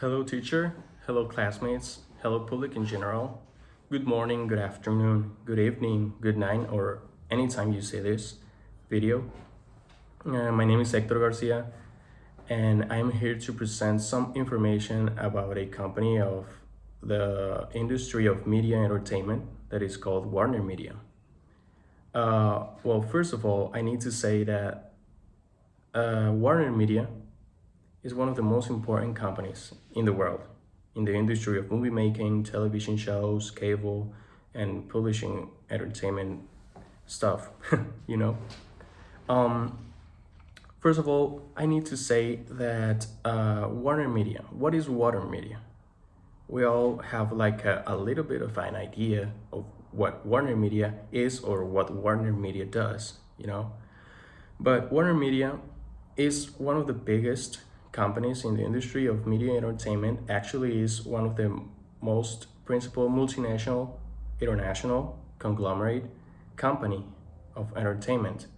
Hello, teacher. Hello, classmates. Hello, public in general. Good morning, good afternoon, good evening, good night, or anytime you see this video. My name is Hector Garcia, and I'm here to present some information about a company of the industry of media entertainment that is called WarnerMedia. Well, first of all, I need to say that WarnerMedia is one of the most important companies in the world in the industry of movie making, television shows, cable, and publishing entertainment stuff, you know. Um, First of all, I need to say that WarnerMedia, what is WarnerMedia? We all have like a little bit of an idea of what WarnerMedia is or what WarnerMedia does, you know. But WarnerMedia is one of the biggest companies in the industry of media entertainment. Actually is one of the most principal multinational international conglomerate company of entertainment.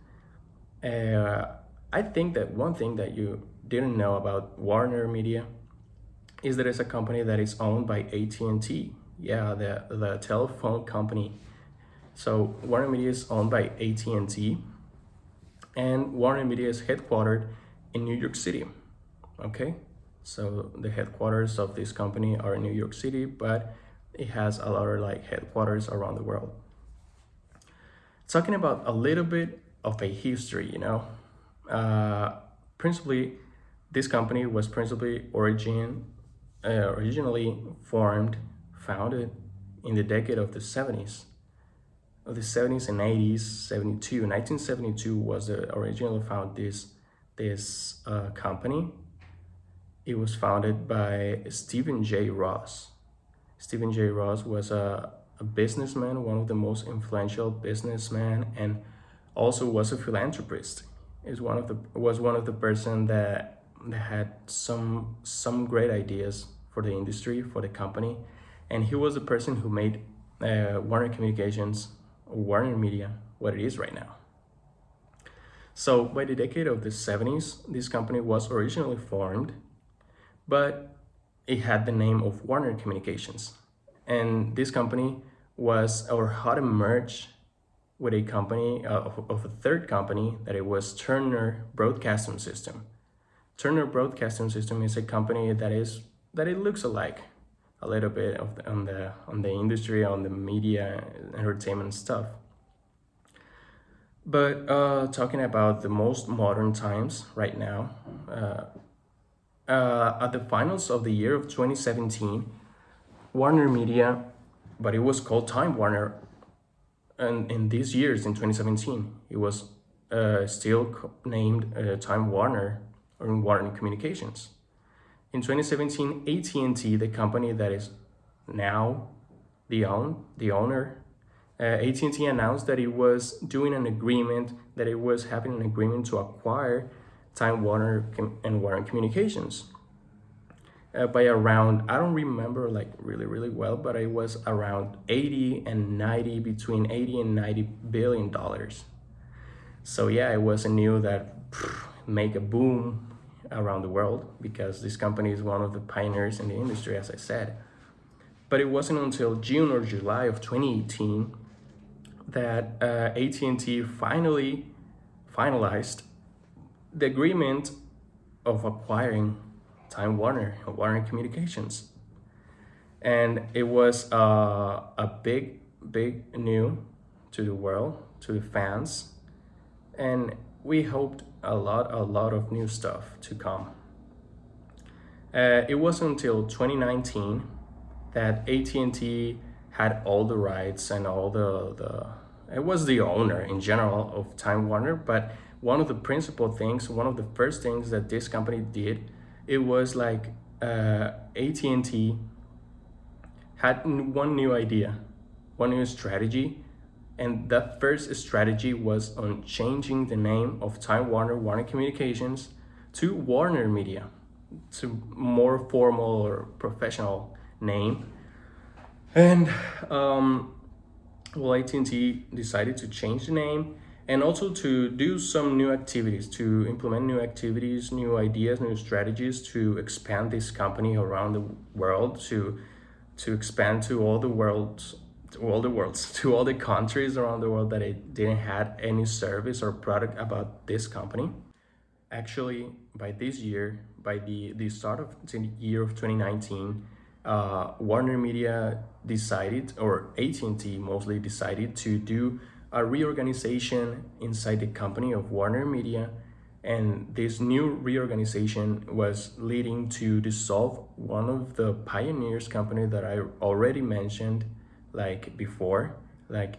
I think that one thing that you didn't know about WarnerMedia is that it's a company that is owned by AT&T. Yeah, the telephone company. So WarnerMedia is owned by AT&T, and WarnerMedia is headquartered in New York City. Okay, so the headquarters of this company are in New York City, but it has a lot of like headquarters around the world. Talking about a little bit of a history, you know, principally this company was originally founded in the decade of the 70s and 80s. 1972 was the originally found this company. It was founded by Stephen J. Ross. Stephen J. Ross was a businessman, one of the most influential businessmen, and also was a philanthropist. Was one of the person that had some great ideas for the industry, for the company, and he was the person who made Warner Communications, WarnerMedia, what it is right now. So by the decade of the 70s, this company was originally formed, but it had the name of Warner Communications. And this company was or had emerged with a company of a third company that it was Turner Broadcasting System. Turner Broadcasting System is a company that it looks alike a little bit of on the industry, on the media entertainment stuff. But talking about the most modern times right now, at the finals of the year of 2017, WarnerMedia, but it was called Time Warner, and in these years in 2017, it was still named Time Warner or Warner Communications. In 2017, AT&T, the company that is now the owner, AT&T announced that it was doing an agreement, that it was having an agreement to acquire Time Warner and Warner Communications by around, I don't remember like really well, but it was around between 80 and 90 billion dollars. So yeah, it was a news that make a boom around the world because this company is one of the pioneers in the industry, as I said. But it wasn't until June or July of 2018 that AT&T finally finalized the agreement of acquiring Time Warner and Warner Communications. And it was a big news to the world, to the fans, and we hoped a lot of new stuff to come. It wasn't until 2019 that AT&T had all the rights and all it was the owner in general of Time Warner, but one of the principal things, one of the first things that this company did, it was like AT&T had one new idea, one new strategy, and that first strategy was on changing the name of Time Warner, Warner Communications to WarnerMedia, to more formal or professional name. And well, AT&T decided to change the name, and also to do some new activities, to implement new activities, new ideas, new strategies to expand this company around the world, to expand to all the worlds, to all the worlds, to all the countries around the world that it didn't had any service or product about this company. Actually, by this year, by the start of the year of 2019, Warner Media decided, or AT&T mostly decided, to do a reorganization inside the company of Warner Media. And this new reorganization was leading to dissolve one of the pioneers company that I already mentioned, like before. Like,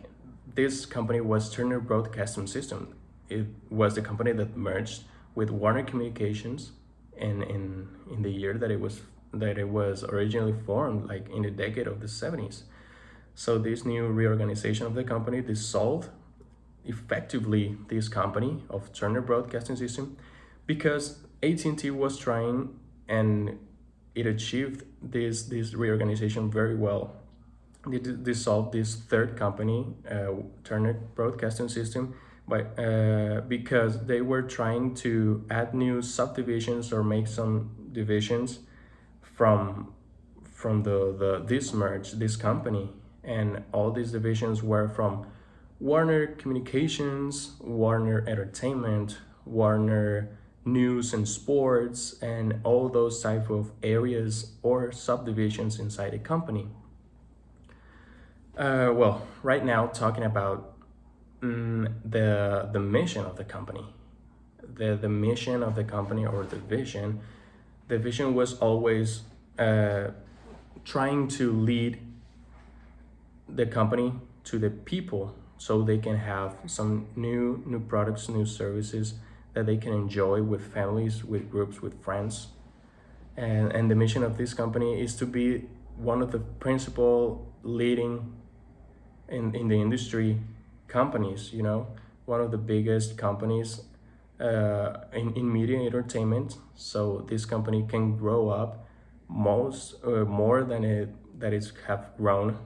this company was Turner Broadcasting System. It was the company that merged with Warner Communications in the year that it was originally formed, like in the decade of the 70s. So this new reorganization of the company dissolved effectively this company of Turner Broadcasting System, because AT&T was trying, and it achieved this reorganization very well. They dissolved this third company, Turner Broadcasting System, because they were trying to add new subdivisions or make some divisions from this merge, this company. And all these divisions were from Warner Communications, Warner Entertainment, Warner News and Sports, and all those type of areas or subdivisions inside a company. Well, right now, talking about the mission of the company, the mission of the company, or the vision. The vision was always trying to lead the company to the people, so they can have some new products, new services that they can enjoy with families, with groups, with friends. And the mission of this company is to be one of the principal leading in the industry companies, one of the biggest companies in media and entertainment. So this company can grow up more than it have grown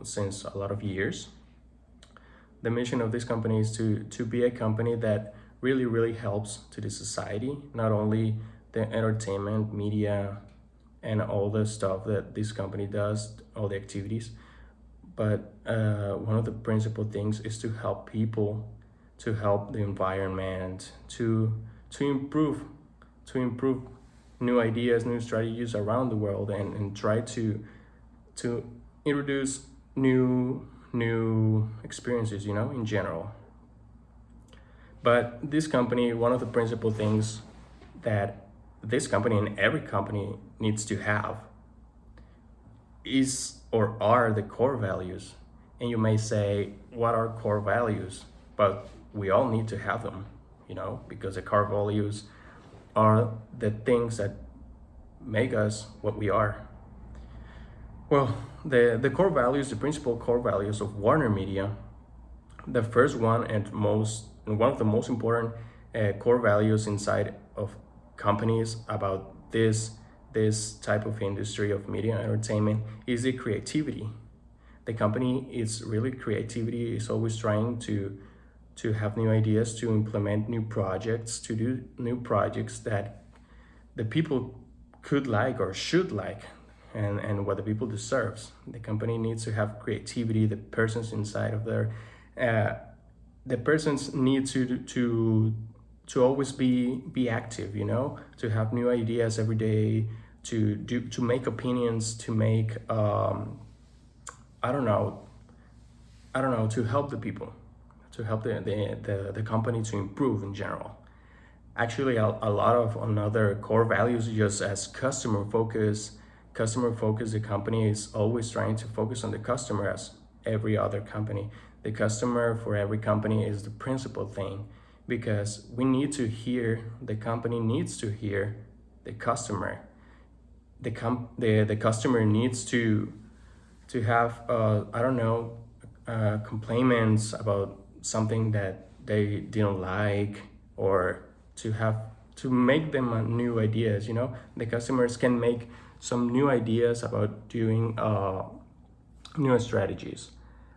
since a lot of years. The mission of this company is to be a company that really helps to the society, not only the entertainment, media, and all the stuff that this company does, all the activities, but one of the principal things is to help people, to help the environment, to improve new ideas, new strategies around the world, and try to introduce new experiences, in general. But this company, one of the principal things that this company and every company needs to have is, or are, the core values. And you may say, what are core values? But we all need to have them, because the core values are the things that make us what we are. Well, the core values, the principal core values of Warner Media, the first one and one of the most important core values inside of companies about this type of industry of media and entertainment is the creativity. The company is really creativity, is always trying to have new ideas, to implement new projects, to do new projects that the people could like or should like, and what the people deserves. The company needs to have creativity. The persons inside of there, the persons need to always be active, to have new ideas every day, to make opinions, to make I don't know, to help the people, to help the company to improve in general. Actually, a lot of another core values, just as customer focus. The company is always trying to focus on the customer, as every other company. The customer for every company is the principal thing, because the company needs to hear the customer. The customer needs to have complaints about something that they didn't like, or to make them new ideas. The customers can make some new ideas about doing new strategies.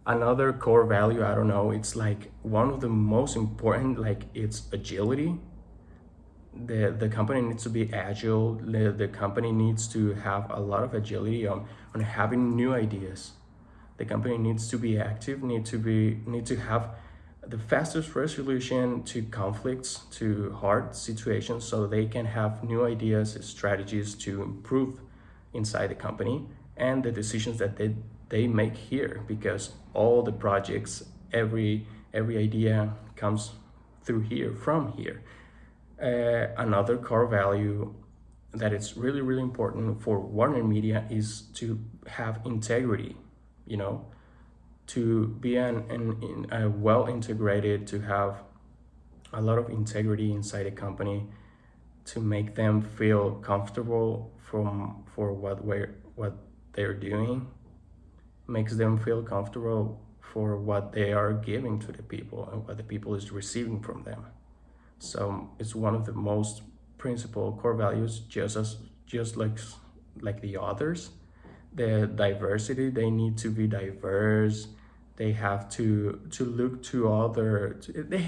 Another core value, I don't know, it's like one of the most important, like it's agility. The company needs to be agile. The company needs to have a lot of agility on having new ideas. The company needs to be active, need to have the fastest resolution to conflicts, to hard situations, so they can have new ideas, strategies to improve inside the company and the decisions that they make here, because all the projects, every idea comes through here, from here. Another core value that is really really important for Warner Media is to have integrity, you know, to be a well integrated, to have a lot of integrity inside a company, to make them feel comfortable for what they're doing, makes them feel comfortable for what they are giving to the people and what the people is receiving from them. So it's one of the most principal core values, just like the others. The diversity, they need to be diverse. They have to look to they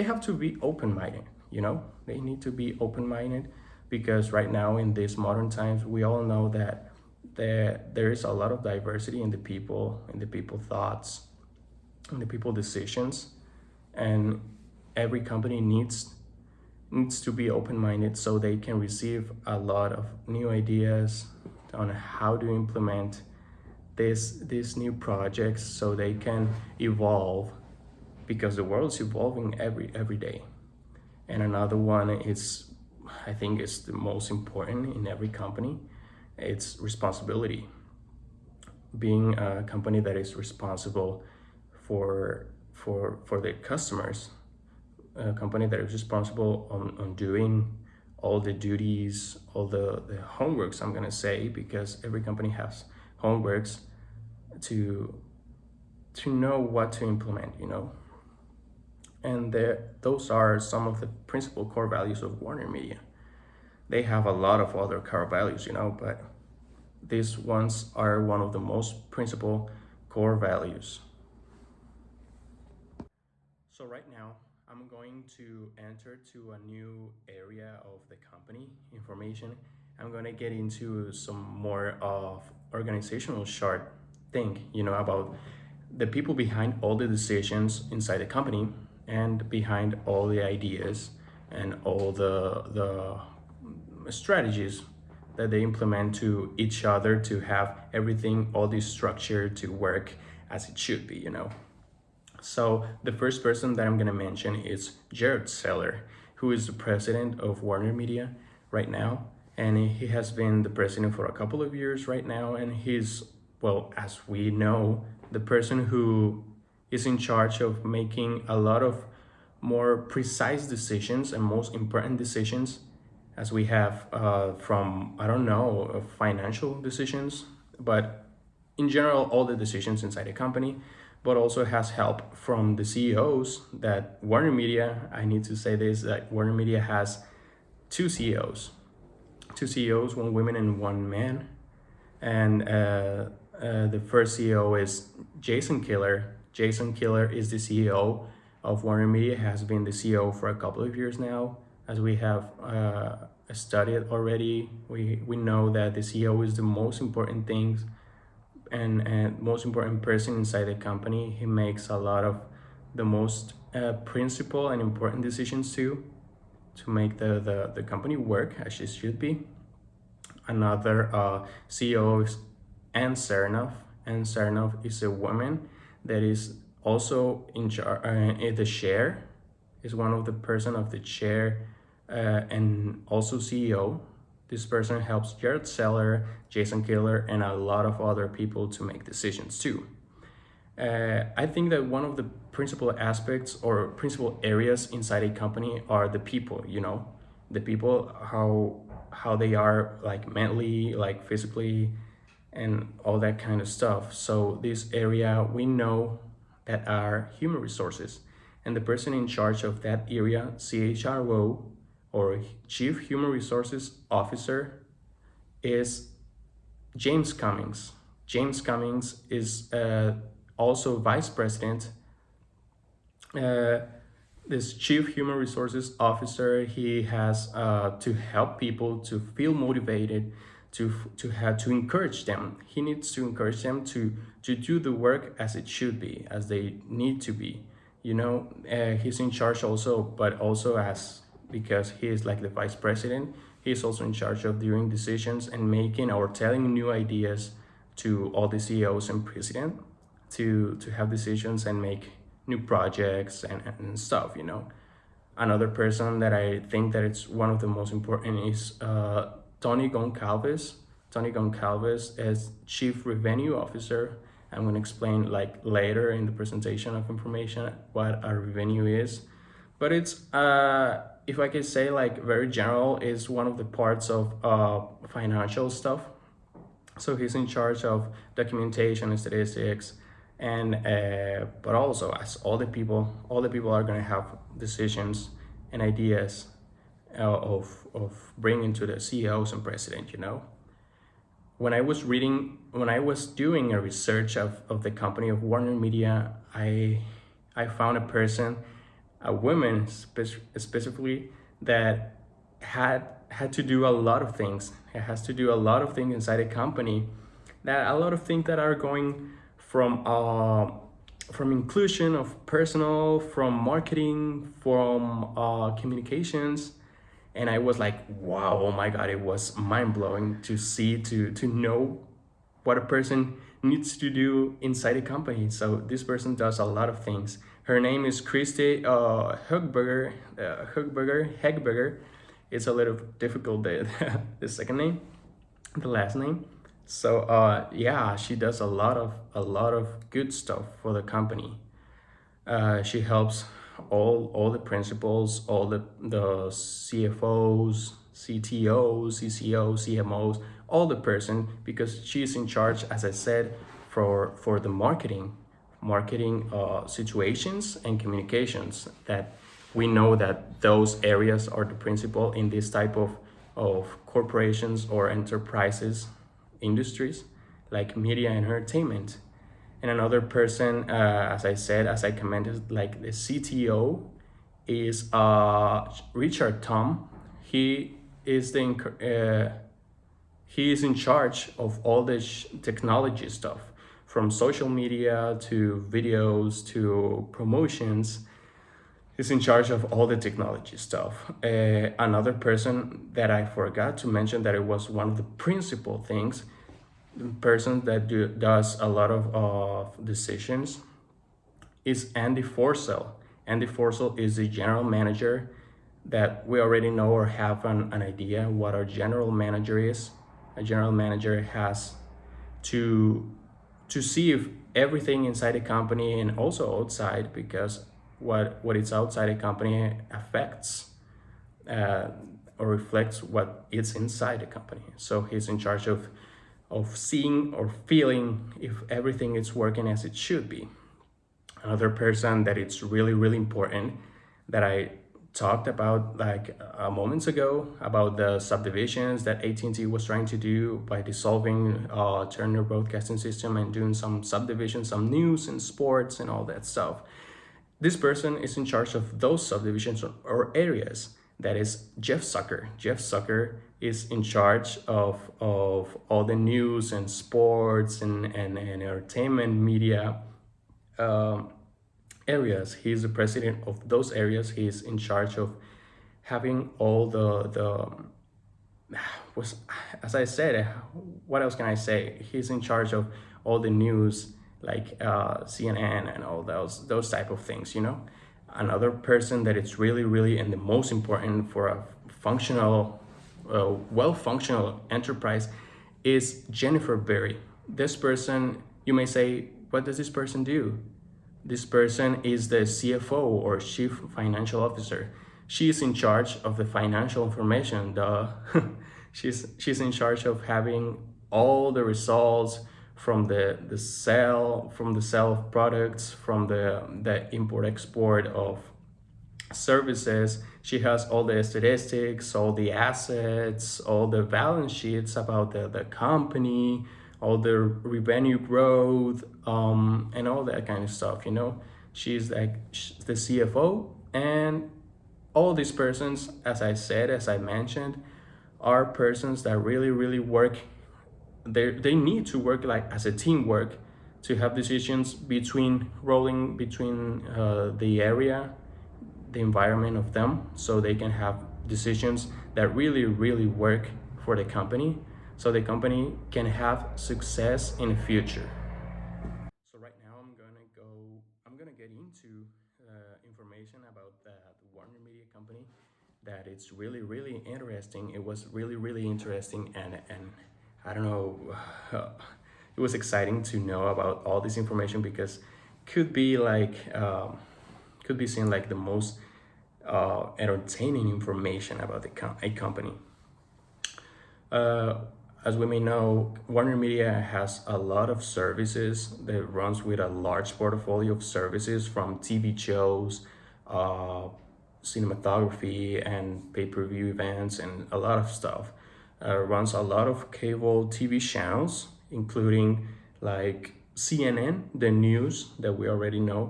have to be open-minded, you know. They need to be open-minded, because right now in these modern times we all know that there is a lot of diversity in the people thoughts, in the people decisions, and every company needs to be open-minded so they can receive a lot of new ideas on how to implement these new projects, so they can evolve, because the world's evolving every day. And another one is, I think is the most important in every company, it's responsibility. Being a company that is responsible for the customers, a company that is responsible on doing all the duties, all the homeworks, I'm gonna say, because every company has homeworks to know what to implement, you know. And those are some of the principal core values of Warner Media. They have a lot of other core values, you know, but these ones are one of the most principal core values. So right now, I'm going to enter to a new area of the company information. I'm going to get into some more of organizational chart thing, you know, about the people behind all the decisions inside the company and behind all the ideas and all the strategies that they implement to each other to have everything, all this structure to work as it should be, you know. So the first person that I'm gonna mention is Jared Seller, who is the president of Warner Media right now. And he has been the president for a couple of years right now. And he's, well, as we know, the person who is in charge of making a lot of more precise decisions and most important decisions, as we have from, I don't know, financial decisions, but in general, all the decisions inside a company, but also has help from the CEOs that Warner Media, I need to say this, that Warner Media has two CEOs, one woman and one man. And the first CEO is Jason Killer. Jason Killer is the CEO of Warner Media, has been the CEO for a couple of years now. As we have studied already, we know that the CEO is the most important things and most important person inside the company. He makes a lot of the most principal and important decisions too, to make the company work as it should be. Another CEO is Anne Sarnoff. Anne Sarnoff is a woman that is also in charge, the chair, is one of the person of the chair and also CEO. This person helps Jared Seller, Jason Killer, and a lot of other people to make decisions too. I think that one of the principal aspects or principal areas inside a company are the people, you know, the people, how they are, like mentally, like physically, and all that kind of stuff. So this area we know that are human resources, and the person in charge of that area, CHRO, or Chief Human Resources Officer, is James Cummings. James Cummings is also vice president. uh, this chief human resources officer, he has to help people to feel motivated, to encourage them. He needs to encourage them to do the work as it should be, as they need to be. He's in charge also, but also as, because he is like the vice president, he's also in charge of doing decisions and making or telling new ideas to all the CEOs and president, to have decisions and make new projects and stuff. Another person that I think that it's one of the most important is Tony Goncalves. Tony Goncalves is Chief Revenue Officer. I'm going to explain like later in the presentation of information what a revenue is. But it's, if I could say like very general, is one of the parts of financial stuff. So he's in charge of documentation and statistics, and but also, as all the people are going to have decisions and ideas of bringing to the CEOs and president. When I was doing a research of the company of Warner Media, I found a person, a woman specifically, that had to do a lot of things. It has to do a lot of things inside a company, that a lot of things that are going from inclusion of personal, from marketing, from communications. And I was like, wow, oh my god, it was mind-blowing to see, to know what a person needs to do inside a company. So this person does a lot of things. Her name is Christy Hegberger. It's a little difficult, the second name, the last name. So yeah, she does a lot of good stuff for the company. She helps all the principals, all the CFOs, CTOs, CCOs, CMOs, all the person, because she is in charge, as I said, for the marketing situations and communications. That we know that those areas are the principal in this type of corporations or enterprises, industries like media and entertainment. And another person, as I said, as I commented, like the CTO is Richard Tom. He is he is in charge of all the technology stuff, from social media to videos to promotions. He's in charge of all the technology stuff. Another person that I forgot to mention, that it was one of the principal things, the person that does a lot of decisions, is Andy Forsell. Andy Forsell is the general manager, that we already know or have an idea what our general manager is. A general manager has to see if everything inside a company and also outside, because what is outside a company affects or reflects what is inside a company. So he's in charge of seeing or feeling if everything is working as it should be. Another person that it's really important, that I talked about like moments ago, about the subdivisions that AT&T was trying to do by dissolving Turner Broadcasting System and doing some subdivisions, some news and sports and all that stuff. This person is in charge of those subdivisions or areas. That is Jeff Zucker. Jeff Zucker is in charge of all the news and sports and entertainment media areas. He's the president of those areas. He's in charge of having all the as I said, what else can I say? He's in charge of all the news, like CNN and all those type of things. Another person that it's really and the most important for a functional, well-functional enterprise is Jennifer Berry. This person, you may say, what does this person do? This person is the CFO, or Chief Financial Officer. She is in charge of the financial information. She's in charge of having all the results from the sale of products, from the import export of services. She has all the statistics, all the assets, all the balance sheets about the company, all the revenue growth, and all that kind of stuff. She's like the CFO, and all these persons, as I mentioned, are persons that really, really work. They need to work like as a teamwork to have decisions between rolling between the area, the environment of them, so they can have decisions that really, really work for the company, so the company can have success in the future. So right now I'm gonna get into information about the Warner Media Company, that it's really, really interesting. It was really, really interesting, and I don't know, it was exciting to know about all this information, because could be like could be seen like the most entertaining information about a company. Uh, as we may know, Warner Media has a lot of services that runs with a large portfolio of services, from TV shows, uh, cinematography, and pay-per-view events, and a lot of stuff. Runs a lot of cable TV channels, including like CNN, the news that we already know,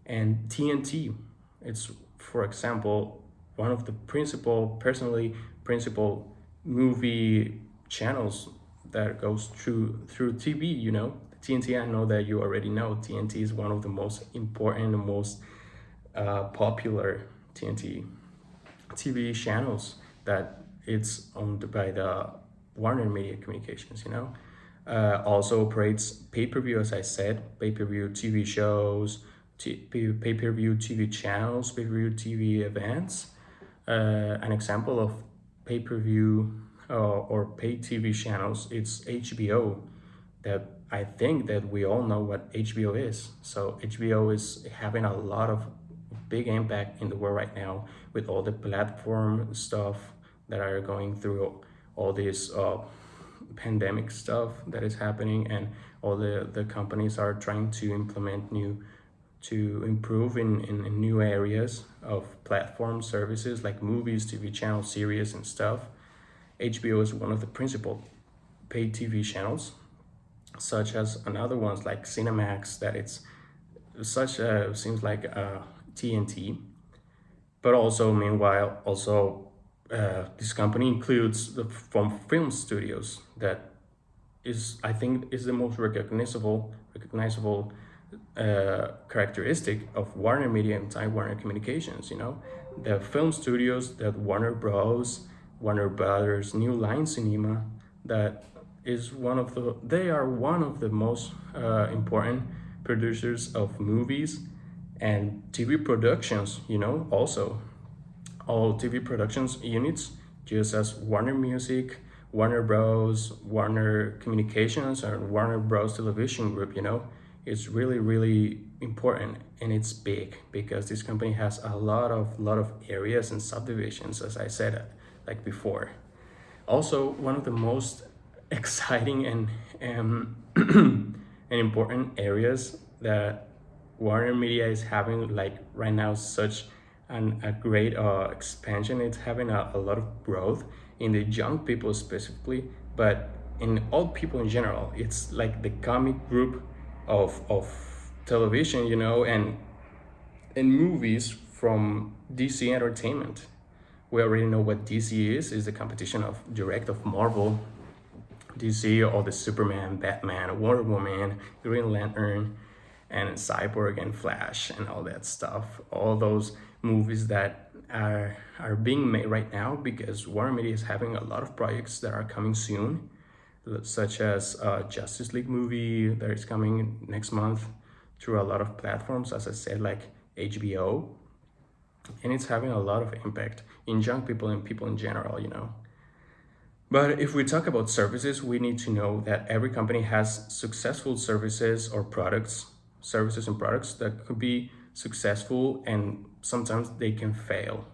and TNT. It's, for example, one of the principal movie channels that goes through TV. TNT. I know that you already know TNT is one of the most important and most popular TNT TV channels that it's owned by the Warner Media Communications. Also operates pay-per-view, as I said, pay-per-view TV shows, pay-per-view TV channels, pay-per-view TV events. An example of pay-per-view or pay TV channels, it's HBO. That I think that we all know what HBO is. So HBO is having a lot of big impact in the world right now, with all the platform stuff that are going through, all this pandemic stuff that is happening, and all the companies are trying to implement to improve in new areas of platform services like movies, TV channels, series, and stuff. HBO is one of the principal paid TV channels, such as another ones like Cinemax, that it's such seems like TNT. But also, meanwhile, also this company includes the from film studios, that is, I think, is the most recognizable characteristic of Warner Media and Time Warner Communications. The film studios that Warner Brothers, New Line Cinema, that is they are one of the most important producers of movies and TV productions. Also all TV productions units, just as Warner Music, Warner Bros, Warner Communications, or Warner Bros Television Group. It's really, really important, and it's big, because this company has a lot of areas and subdivisions, as I said like before. Also, one of the most exciting and important areas that Warner Media is having, like right now, such a great expansion. It's having a lot of growth in the young people specifically, but in all people in general. It's like the comic group of television, and movies from DC Entertainment. We already know what DC is the competition of direct of Marvel. DC, all the Superman, Batman, Wonder Woman, Green Lantern, and Cyborg and Flash and all that stuff. All those movies that are being made right now, because Warner Media is having a lot of projects that are coming soon, such as Justice League movie that is coming next month through a lot of platforms, as I said, like HBO. And it's having a lot of impact in young people and people in general. But if we talk about services, we need to know that every company has successful services and products that could be successful, and sometimes they can fail.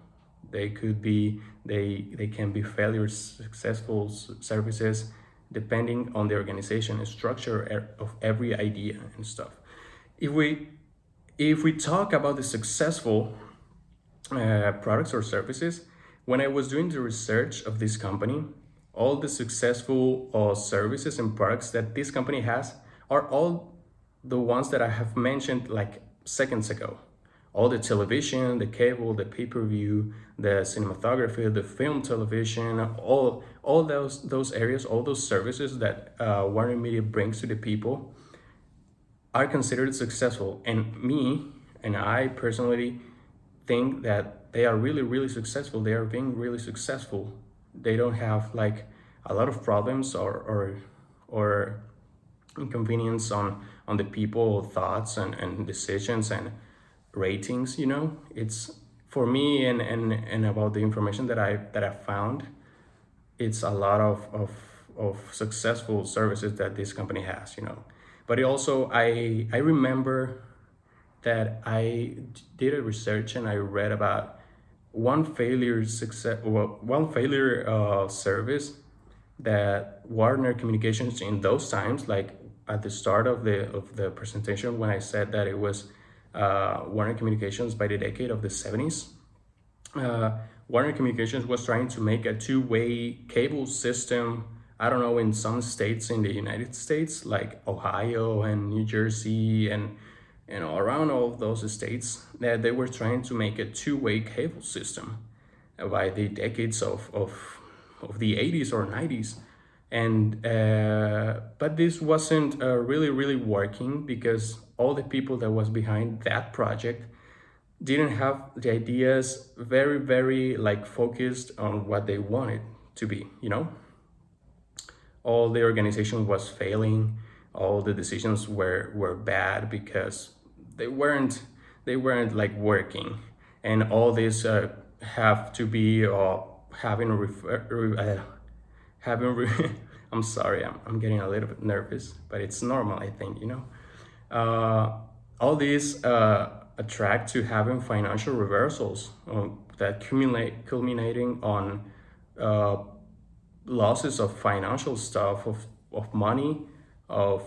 They can be failures, successful services, depending on the organization and structure of every idea and stuff. If we talk about the successful products or services, when I was doing the research of this company, all the successful services and products that this company has are all the ones that I have mentioned like seconds ago. All the television, the cable, the pay-per-view, the cinematography, the film television, all those areas, all those services that Warner Media brings to the people are considered successful. And I personally think that they are really, really successful. They are being really successful. They don't have like a lot of problems or inconvenience on the people thoughts and decisions and ratings, you know. It's for me and about the information that I found, it's a lot of successful services that this company has, you know. But it also I remember that I did a research and I read about one failure service that Warner Communications in those times, like at the start of the presentation when I said that it was Warner Communications by the decade of the 70s. uh, Warner Communications was trying to make a two-way cable system. I don't know, in some states in the United States, like Ohio and New Jersey, and you know, around all of those states, that they were trying to make a two-way cable system by the decades of the 80s or 90s. And but this wasn't really working because all the people that was behind that project didn't have the ideas very like focused on what they wanted to be, you know. All the organization was failing, all the decisions were bad because they weren't they weren't like working. And all this have to be having having I'm sorry, I'm getting a little bit nervous, but it's normal, I think, you know. All these attract to having financial reversals that culminating on uh, losses of financial stuff, of money, of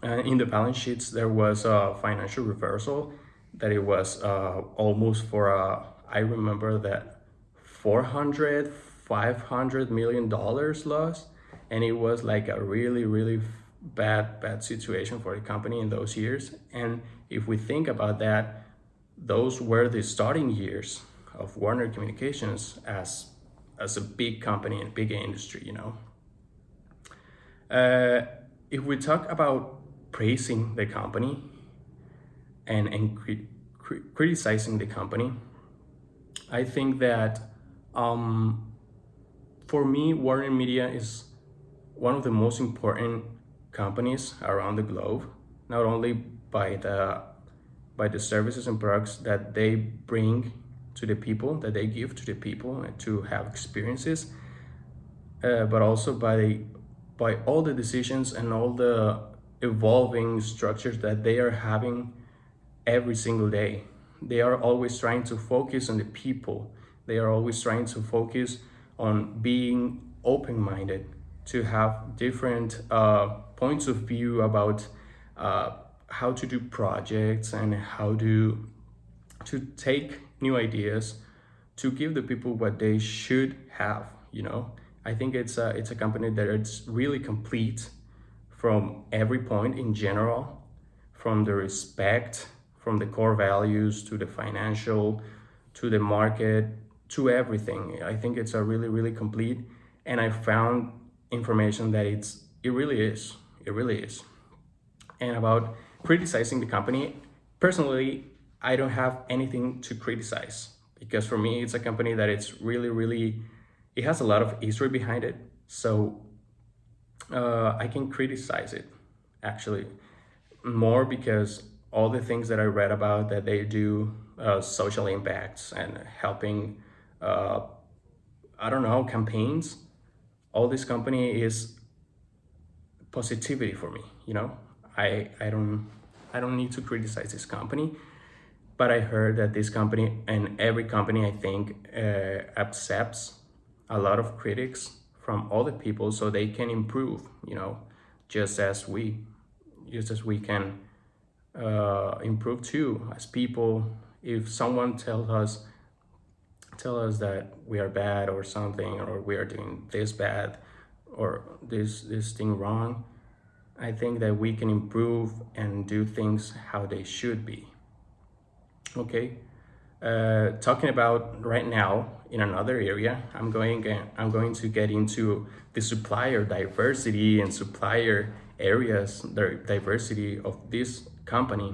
in the balance sheets there was a financial reversal that it was almost for I remember that 400 500 million dollars loss. And it was like a really bad situation for the company in those years. And if we think about that, those were the starting years of Warner Communications as a big company and big industry, you know. uh, if we talk about praising the company and criticizing the company, I think that um, for me, Warner Media is one of the most important companies around the globe, not only by the services and products that they bring to the people, that they give to the people and to have experiences, but also by all the decisions and all the evolving structures that they are having every single day. They are always trying to focus on the people. They are always trying to focus on being open-minded, to have different points of view about how to do projects and how to take new ideas to give the people what they should have, you know. I think it's a company that it's really complete from every point in general, from the respect, from the core values to the financial, to the market, to everything. I think it's a really complete. And I found information that it really is. It really is. And about criticizing the company, personally, I don't have anything to criticize because for me, it's a company that it's really, it has a lot of history behind it. So I can criticize it actually more because all the things that I read about that they do, social impacts and helping, uh, I don't know, campaigns. All this company is positivity for me. You know, I don't need to criticize this company, but I heard that this company and every company I think accepts a lot of critics from all the people so they can improve. You know, just as we just as we can improve too as people. If someone tell us that we are bad or something, or we are doing this bad or this thing wrong, I think that we can improve and do things how they should be. Okay. Talking about right now in another area, I'm going to get into the supplier diversity and supplier areas, the diversity of this company.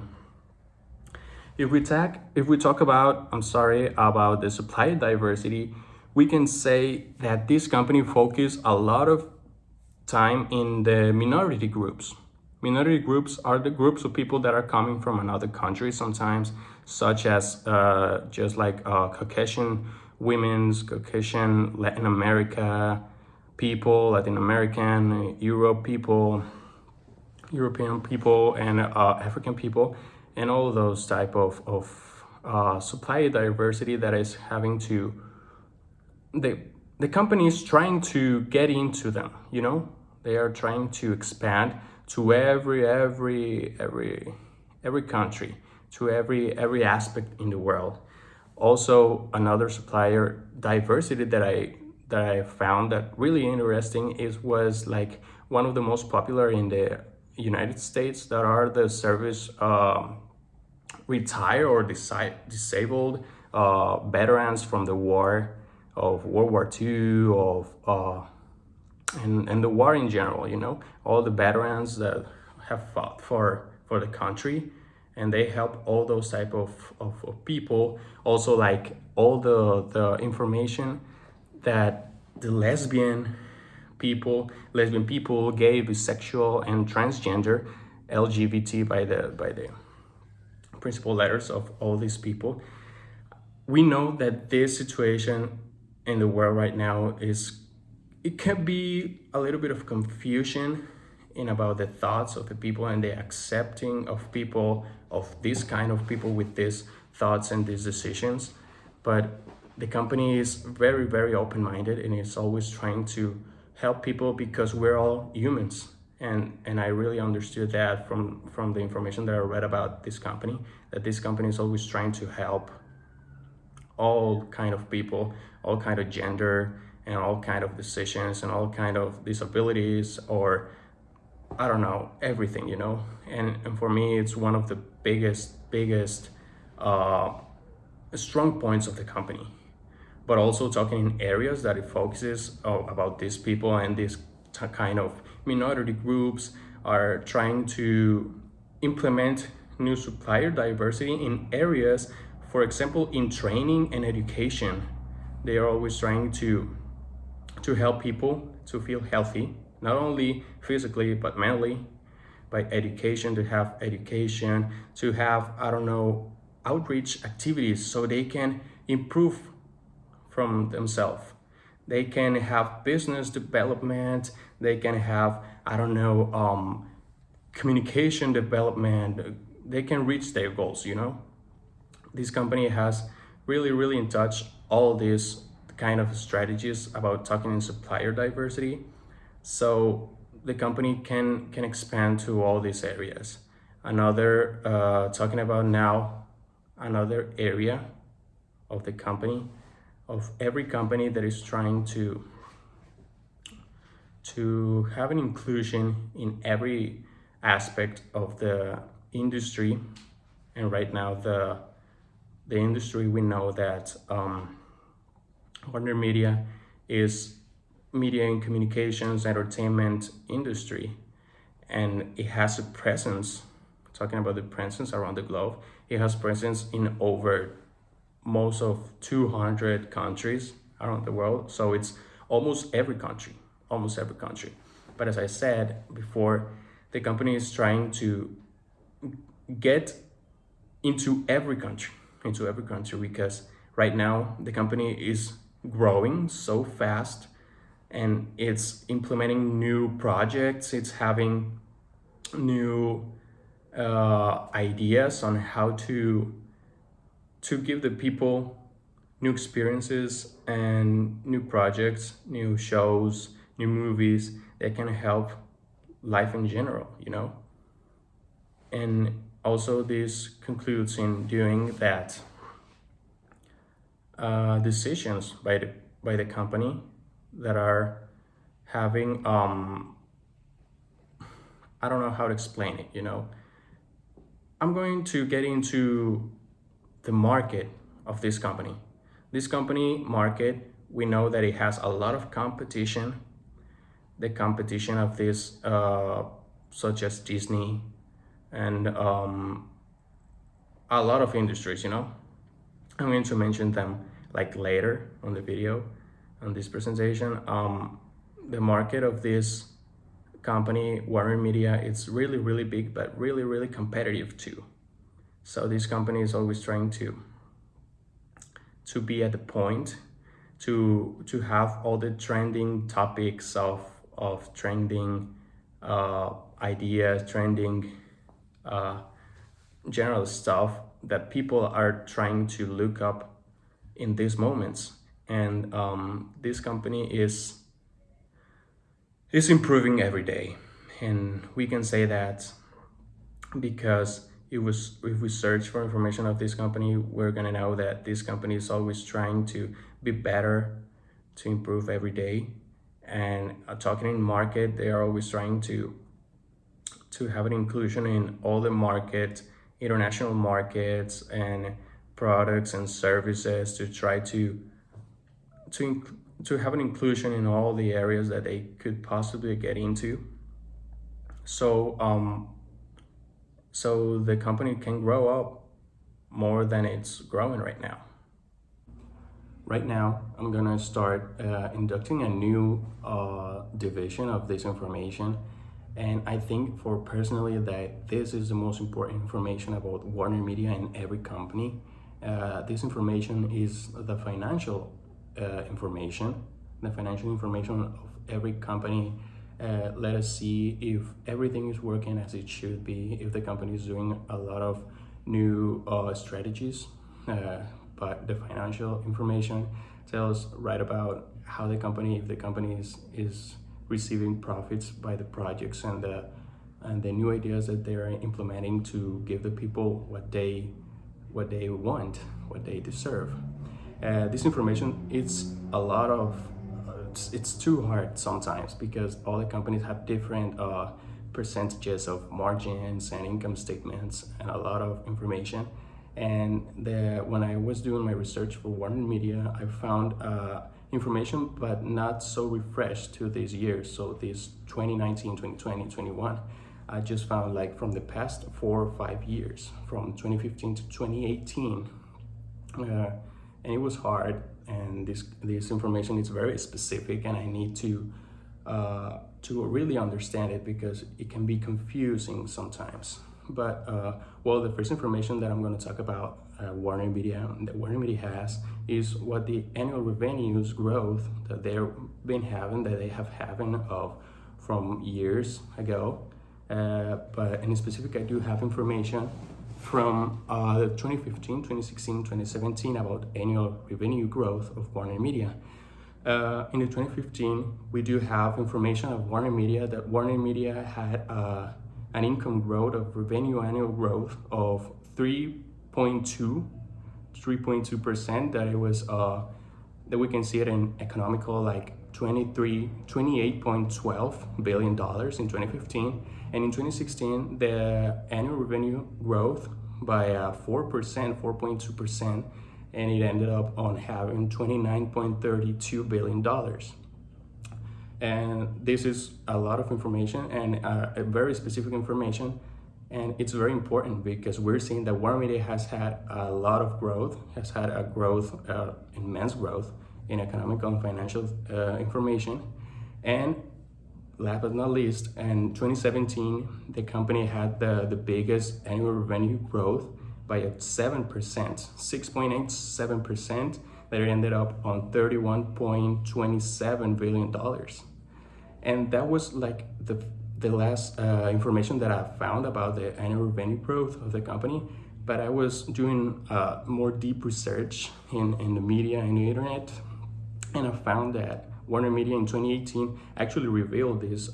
If we talk about, I'm sorry, about the supplier diversity, we can say that this company focus a lot of time in the minority groups. Minority groups are the groups of people that are coming from another country sometimes, such as just like Caucasian women's, Caucasian Latin America people, Latin American, European people, and African people, and all those type of supply diversity that is having to the the company is trying to get into them. They are trying to expand to every country, to every aspect in the world. Also, another supplier diversity that I found that really interesting is was like one of the most popular in the United States, that are the service retired or disabled veterans from the war of World War II, of and the war in general. All the veterans that have fought for the country, and they help all those type of people. Also, like all the information that the lesbian people, gay, bisexual, and transgender, LGBT by the principal letters of all these people. We know that this situation in the world right now it can be a little bit of confusion in about the thoughts of the people and the accepting of people, of this kind of people with these thoughts and these decisions. But the company is very, very open-minded, and is always trying to help people, because we're all humans. And I really understood that from the information that I read about this company, that this company is always trying to help all kind of people, all kind of gender, and all kind of decisions, and all kind of disabilities, or I don't know, everything. And for me, it's one of the biggest uh, strong points of the company. But also talking in areas that it focuses about these people, and these kind of minority groups are trying to implement new supplier diversity in areas, for example, in training and education. They are always trying to help people to feel healthy, not only physically but mentally, by education, to have education, to have, I don't know, outreach activities, so they can improve from themselves. They can have business development, they can have, I don't know, communication development, they can reach their goals. This company has really, really in touch all these kind of strategies about talking in supplier diversity, so the company can expand to all these areas. Another talking about now, another area of the company, of every company that is trying to have an inclusion in every aspect of the industry. And right now, the industry, we know that WarnerMedia is media and communications entertainment industry, and it has a presence. Talking about the presence around the globe, it has presence in over most of 200 countries around the world. So it's almost every country, almost every country. But as I said before, the company is trying to get into every country, because right now the company is growing so fast, and it's implementing new projects, it's having new ideas on how to give the people new experiences and new projects, new shows, new movies that can help life in general. And also, this concludes in doing that decisions by the company that are having I don't know how to explain it, you know. I'm going to get into the market of this company. This company market, we know that it has a lot of competition. The competition of this, such as Disney and a lot of industries, you know. I'm going to mention them like later on the video, on this presentation. The market of this company, WarnerMedia, it's really, really big, but really, really competitive too. So this company is always trying to be at the point, to have all the trending topics of trending ideas, trending general stuff that people are trying to look up in these moments. And this company is improving every day, and we can say that because if we search for information of this company, we're gonna know that this company is always trying to be better, to improve every day. And talking in market, they are always trying to have an inclusion in all the market, international markets and products and services, to try to to have an inclusion in all the areas that they could possibly get into. So so the company can grow up more than it's growing right now. Right now, I'm gonna start inducting a new division of this information. And I think for personally that this is the most important information about Warner Media in every company. This information is the financial information, the financial information of every company. Let us see if everything is working as it should be, if the company is doing a lot of new strategies. But the financial information tells right about how the company, if the company is receiving profits by the projects and the new ideas that they're implementing to give the people what they want, what they deserve. This information, it's a lot of it's too hard sometimes because all the companies have different percentages of margins and income statements and a lot of information. And when I was doing my research for WarnerMedia, I found information but not so refreshed to these years. So this 2019, 2020, 21, I just found like from the past 4 or 5 years, from 2015 to 2018. And it was hard, and this information is very specific, and I need to really understand it because it can be confusing sometimes. But well, the first information that I'm going to talk about that WarnerMedia has is what the annual revenues growth that they have having of from years ago. But in specific, I do have information from 2015, 2016, 2017 about annual revenue growth of WarnerMedia. In the 2015, we do have information of WarnerMedia that WarnerMedia had an income growth of revenue annual growth of 3.2%. That it was that we can see it in economical like 28.12 billion dollars in 2015, and in 2016 the annual revenue growth by 4.2%, and it ended up on having 29.32 billion dollars. And this is a lot of information and a very specific information, and it's very important because we're seeing that WarnerMedia has had a lot of growth, has had a growth, immense growth in economic and financial information. And last but not least, in 2017, the company had the biggest annual revenue growth by 7%, 6.87%, that it ended up on $31.27 billion. And that was like the last information that I found about the annual revenue growth of the company. But I was doing more deep research in the media and the internet, and I found that WarnerMedia in 2018 actually revealed these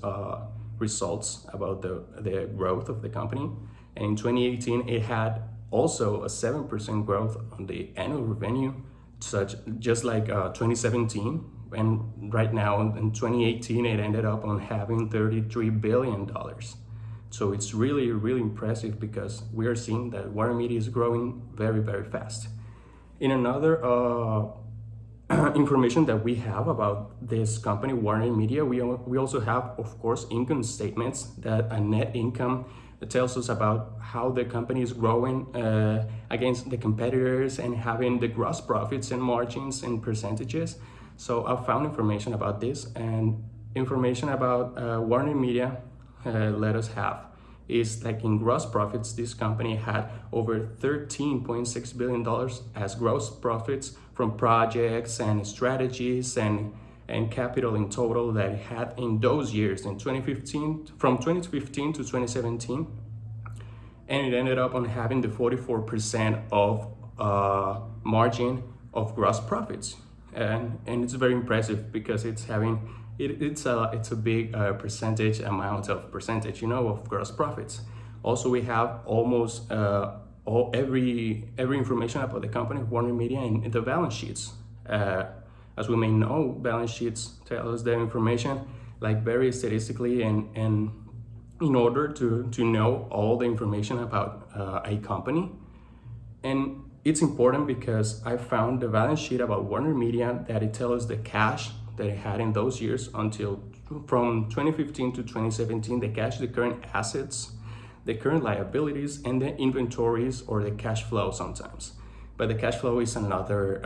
results about the growth of the company. And in 2018, it had also a 7% growth on the annual revenue, such just like 2017, and right now in 2018 it ended up on having $33 billion. So it's really, really impressive because we are seeing that WarnerMedia is growing very, very fast. In another information that we have about this company, WarnerMedia, we also have, of course, income statements that a net income that tells us about how the company is growing against the competitors and having the gross profits and margins and percentages. So I found information about this, and information about WarnerMedia let us have is like in gross profits, this company had over $13.6 billion as gross profits from projects and strategies and capital in total that it had in those years in 2015, from 2015 to 2017. And it ended up on having the 44% of margin of gross profits. And it's very impressive because it's having it's a big percentage amount of percentage, of gross profits. Also, we have almost every information about the company of WarnerMedia in the balance sheets. As we may know, balance sheets tell us the information like very statistically, and in order to know all the information about a company. And it's important because I found the balance sheet about WarnerMedia that it tells us the cash that it had in those years until from 2015 to 2017, the cash, the current assets, the current liabilities, and the inventories or the cash flow sometimes. But the cash flow is another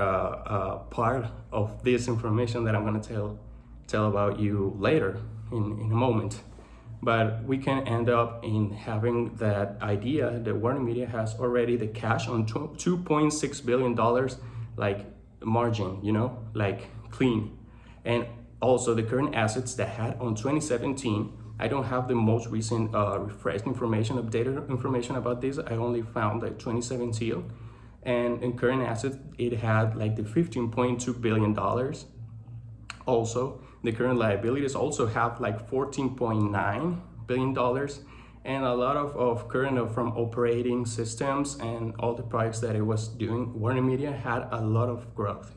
part of this information that I'm going to tell about you later in a moment. But we can end up in having that idea that WarnerMedia has already the cash on $2.6 billion, like margin, like clean. And also the current assets that had on 2017. I don't have the most recent refreshed information, updated information about this. I only found that 2017. And in current assets, it had like the $15.2 billion. Also, the current liabilities also have like $14.9 billion. And a lot of current from operating systems and all the products that it was doing. WarnerMedia had a lot of growth,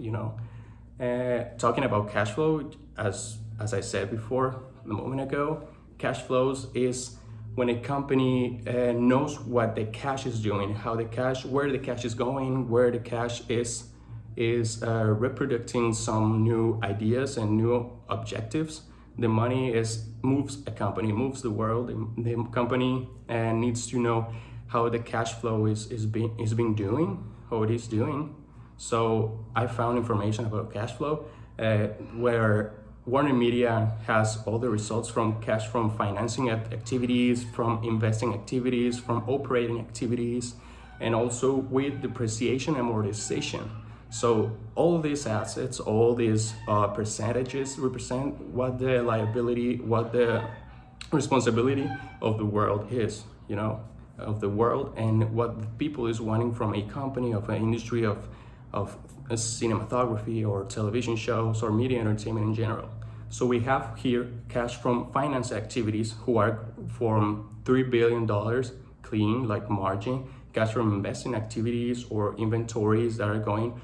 Talking about cash flow, as I said before a moment ago, cash flows is when a company knows what the cash is doing, where the cash is going, where the cash is reproducing some new ideas and new objectives. The money moves a company, moves the world. The company needs to know how the cash flow is being doing, how it is doing. So I found information about cash flow where WarnerMedia has all the results from cash from financing activities, from investing activities, from operating activities, and also with depreciation and amortization. So all these assets, all these percentages represent what the liability, what the responsibility of the world is, of the world, and what the people is wanting from a company, of an industry, of cinematography or television shows or media entertainment in general. So we have here cash from finance activities who are from $3 billion clean, like margin, cash from investing activities or inventories that are going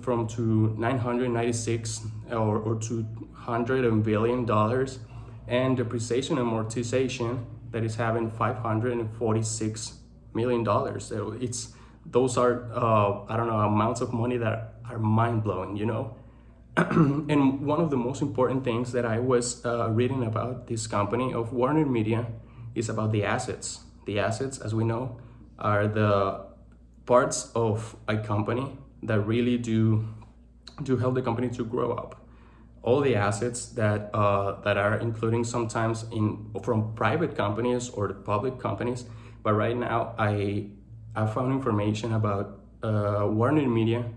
from to 996 or to $100 billion, and depreciation and amortization that is having $546 million. So those are amounts of money that are mind-blowing, And one of the most important things that I was reading about this company of WarnerMedia is about the assets. The assets, as we know, are the parts of a company that really do help the company to grow up. All the assets that are including sometimes from private companies or the public companies. But right now, I found information about WarnerMedia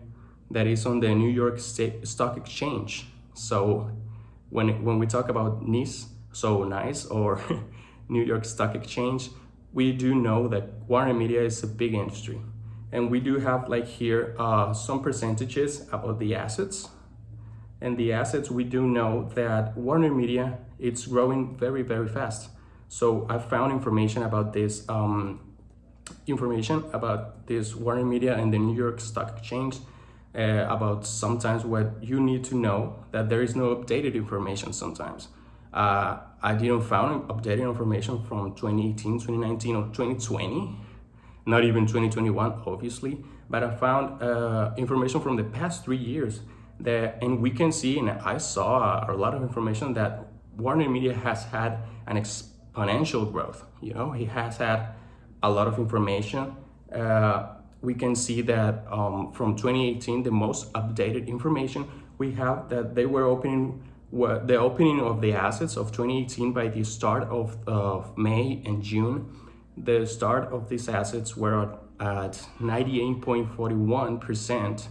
that is on the New York Stock Exchange. So when we talk about NICE, or New York Stock Exchange, we do know that WarnerMedia is a big industry. And we do have here some percentages about the assets. And the assets, we do know that WarnerMedia, it's growing very, very fast. So I found information about this WarnerMedia and the New York Stock Exchange. about sometimes what you need to know, that there is no updated information sometimes. I didn't find updated information from 2018, 2019, or 2020, not even 2021, obviously, but I found information from the past 3 years that, and we can see, and I saw a lot of information that Warner Media has had an exponential growth. He has had a lot of information. We can see that from 2018, the most updated information we have, that they were the opening of the assets of 2018 by the start of May and June. The start of these assets were at 98.41%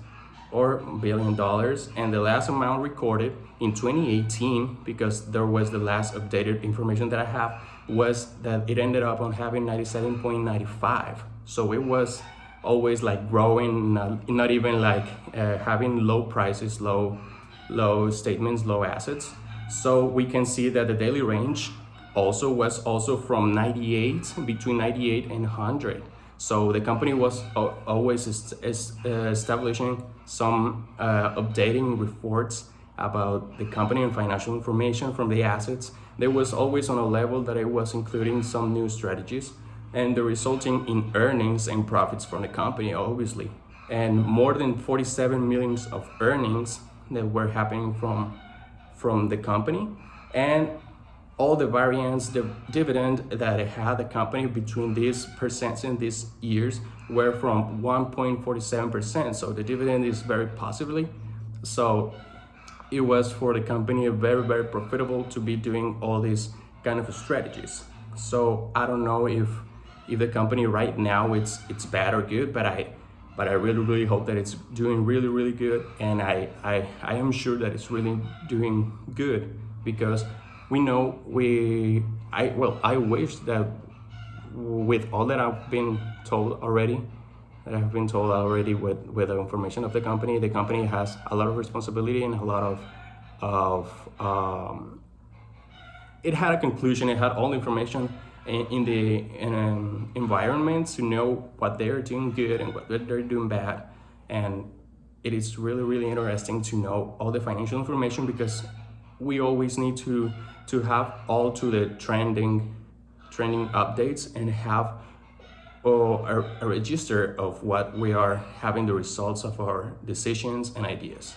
or billion dollars, and the last amount recorded in 2018, because there was the last updated information that I have, was that it ended up on having 97.95. So it was always like growing, not even like having low prices, low statements, low assets. So we can see that the daily range was from 98, between 98 and 100. So the company was always establishing some updating reports about the company and financial information from the assets. There was always on a level that it was including some new strategies, and the resulting in earnings and profits from the company, obviously. And more than 47 millions of earnings that were happening from the company, and all the variance, the dividend that it had the company between these percents in these years were from 1.47%. So the dividend is very positively. So it was for the company very, very profitable to be doing all these kind of strategies. So I don't know if the company right now it's bad or good, but I really, really hope that it's doing really, really good, and I am sure that it's really doing good, because we know I wish that with all that I've been told already, with the information of the company has a lot of responsibility and a lot of it had a conclusion. It had all the information in the environment to know what they're doing good and what they're doing bad. And it is really, really interesting to know all the financial information, because we always need to have all to the trending updates, and have a register of what we are having, the results of our decisions and ideas.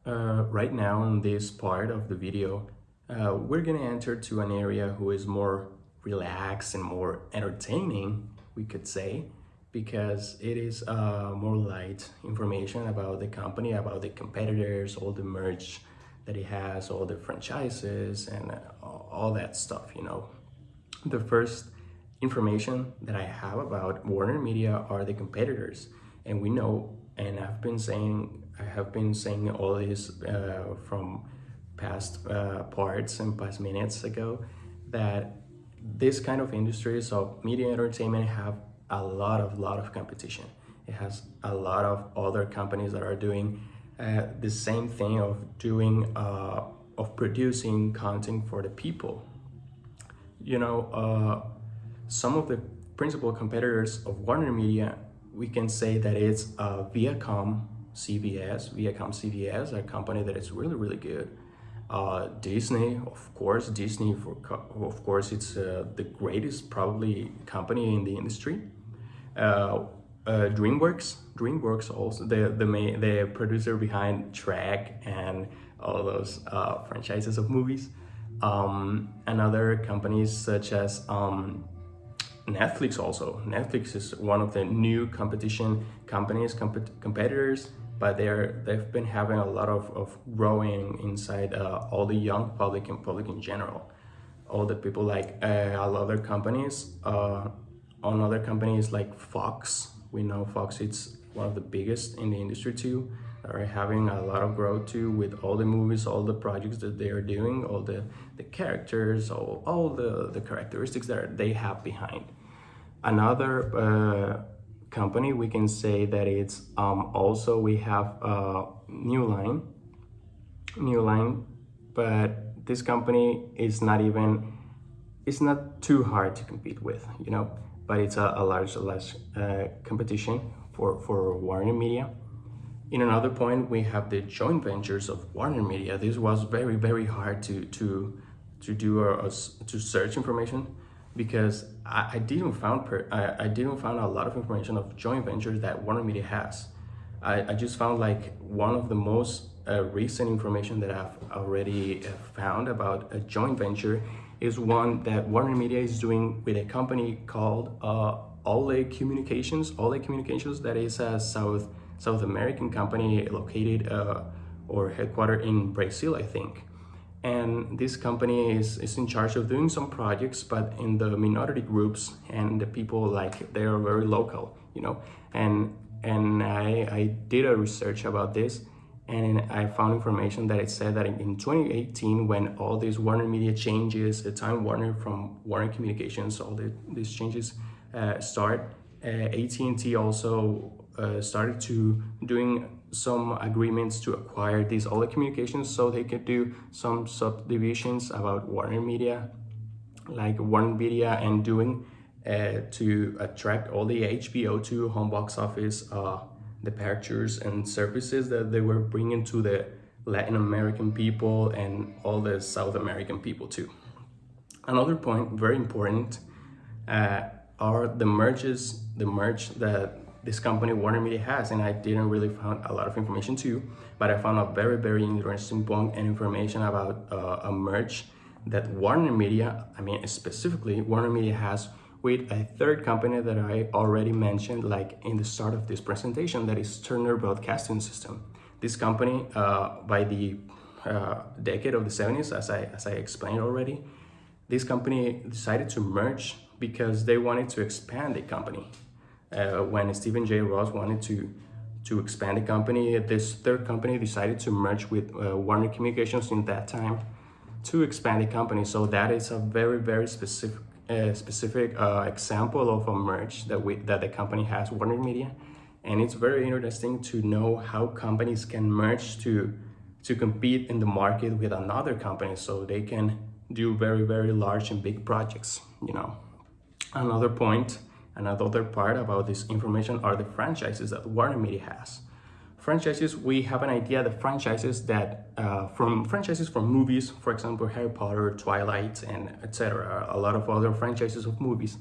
Right now in this part of the video, we're gonna enter to an area who is more relaxed and more entertaining, we could say, because it is more light information about the company, about the competitors, all the merch that it has, all the franchises, and all that stuff. The first information that I have about Warner Media are the competitors, and we know, and I have been saying all this from past parts and past minutes ago, that this kind of industries of media entertainment have a lot of competition. It has a lot of other companies that are doing the same thing of producing content for the people. Some of the principal competitors of Warner Media, we can say that it's Viacom CBS, a company that is really, really good. Disney, of course, it's the greatest probably company in the industry. DreamWorks also, the producer behind Shrek and all those franchises of movies. And other companies such as Netflix also. Netflix is one of the new competitors, but they've been having a lot of growing inside all the young public and public in general. All the people like other companies, on other companies like Fox. We know Fox, it's one of the biggest in the industry too, are having a lot of growth too, with all the movies, all the projects that they are doing, all the characters, all the characteristics that they have behind. Another company we can say that it's also we have New Line, but this company is it's not too hard to compete with, but it's a large competition for Warner Media. In another point, we have the joint ventures of Warner Media. This was very hard to do to search information, because I didn't I didn't find a lot of information of joint ventures that Warner Media has. I just found like one of the most recent information that I've already found about a joint venture is one that Warner Media is doing with a company called Ole Communications. Ole Communications, that is a South American company located or headquartered in Brazil, I think. And this company is in charge of doing some projects, but in the minority groups, and the people, like, they are very local, you know. And I did a research about this, and I found information that it said that in 2018, when all these Warner Media changes, the Time Warner from Warner Communications, these changes start, AT&T also started to doing some agreements to acquire these other communications, so they could do some subdivisions about Warner Media, like Warner Media, and doing to attract all the HBO to home box office departures and services that they were bringing to the Latin American people and all the South American people too. Another point, very important, are the merge that this company Warner Media has, and I didn't really find a lot of information too, but I found a very interesting point and information about a merge that Warner Media, I mean specifically Warner Media, has with a third company that I already mentioned, like in the start of this presentation, that is Turner Broadcasting System. This company, by the decade of the 70s, as I explained already, this company decided to merge because they wanted to expand the company. When Stephen J. Ross wanted to expand the company, this third company decided to merge with Warner Communications in that time to expand the company. So that is a very specific example of a merge that the company has, Warner Media. And it's very interesting to know how companies can merge to compete in the market with another company, so they can do very large and big projects, you know. Another part about this information are the franchises that Warner Media has. Franchises, we have an idea that franchises from movies, for example, Harry Potter, Twilight, and etc. A lot of other franchises of movies.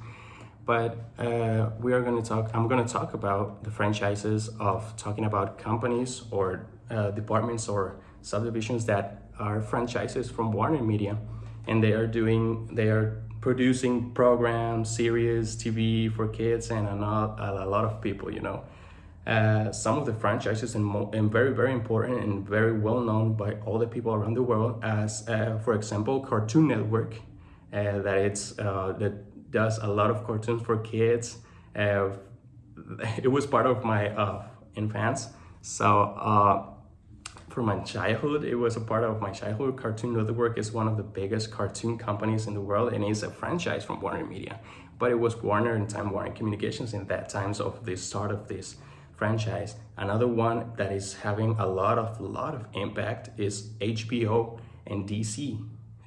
But I'm going to talk about the franchises of talking about companies or departments or subdivisions that are franchises from Warner Media, and they are producing programs, series, TV for kids, and a lot of people, you know. Some of the franchises and very important and very well known by all the people around the world, as for example Cartoon Network, that does a lot of cartoons for kids. It was part of my infance, so for my childhood, it was a part of my childhood. Cartoon Network is one of the biggest cartoon companies in the world, and it's a franchise from Warner Media. But it was Warner and Time Warner Communications in that times of the start of this franchise. Another one that is having a lot of impact is HBO and DC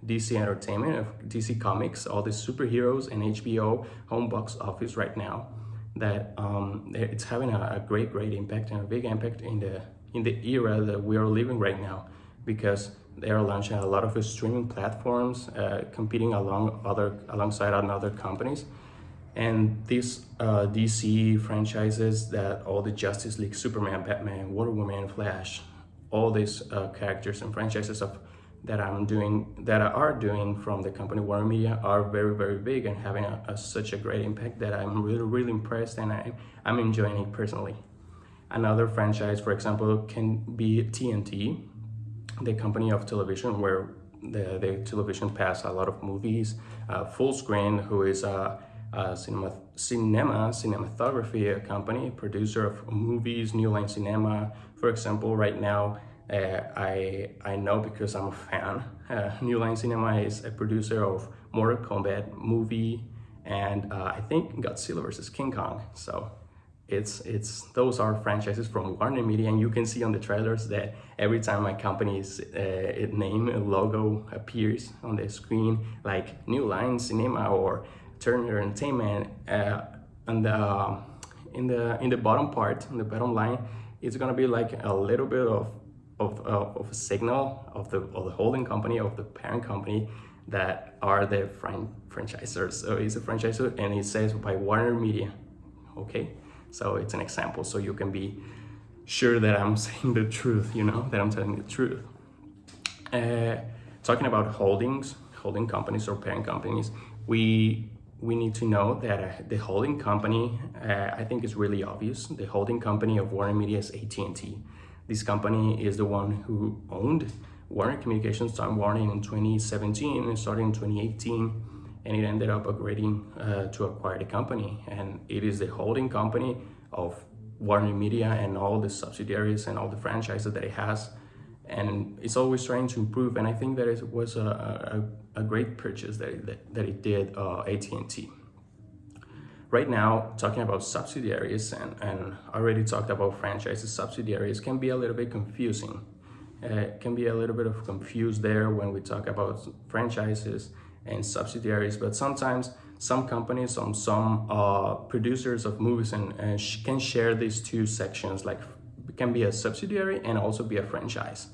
Entertainment, DC Comics, all the superheroes, and HBO home box office right now. That it's having a great impact and a big impact in the era that we are living right now, because they are launching a lot of streaming platforms, competing alongside other companies. And these DC franchises, that all the Justice League, Superman, Batman, Wonder Woman, Flash, all these characters and franchises that are doing from the company Warner Media are very big and having such a great impact that I'm really impressed, and I'm enjoying it personally. Another franchise, for example, can be TNT, the company of television, where the television pass a lot of movies, full screen, who is a cinematography company, producer of movies, New Line Cinema. For example, right now, I know because I'm a fan. New Line Cinema is a producer of Mortal Kombat movie, and I think Godzilla vs. King Kong. So those are franchises from Warner Media, and you can see on the trailers that every time my company's name and logo appears on the screen, like New Line Cinema or Turner Entertainment, and in the bottom part, in the bottom line, it's gonna be like a little bit of a signal of the holding company, of the parent company, that are the franchisors. So it's a franchisor, and it says by Warner Media. Okay, so it's an example, so you can be sure that I'm saying the truth, that I'm telling the truth. Uh, Talking about holding companies or parent companies, we need to know that the holding company, I think it's really obvious. The holding company of Warner Media is AT&T. This company is the one who owned Warner Communications Time Warner in 2017 and started in 2018, and it ended up agreeing to acquire the company. And it is the holding company of Warner Media and all the subsidiaries and all the franchises that it has, and it's always trying to improve. And I think that it was a great purchase that it did, AT&T. Right now, talking about subsidiaries, and already talked about franchises, subsidiaries can be a little bit confusing. Can be a little bit of confused there when we talk about franchises and subsidiaries, but sometimes some companies, some producers of movies can share these two sections, like it can be a subsidiary and also be a franchise.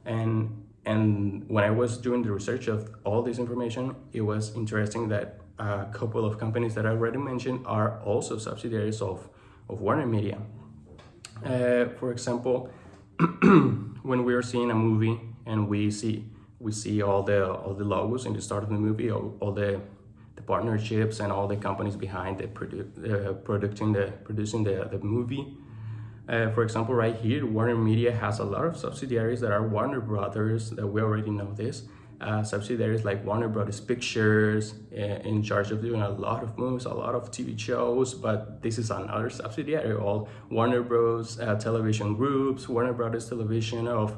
And when I was doing the research of all this information, it was interesting that a couple of companies that I already mentioned are also subsidiaries of Warner Media. For example, when we are seeing a movie and we see all the logos in the start of the movie, all the partnerships and all the companies behind producing the movie. For example, right here, Warner Media has a lot of subsidiaries that are Warner Brothers, that we already know this. Subsidiaries like Warner Brothers Pictures, in charge of doing a lot of movies, a lot of TV shows, but this is another subsidiary, all Warner Bros. Television groups, Warner Brothers Television of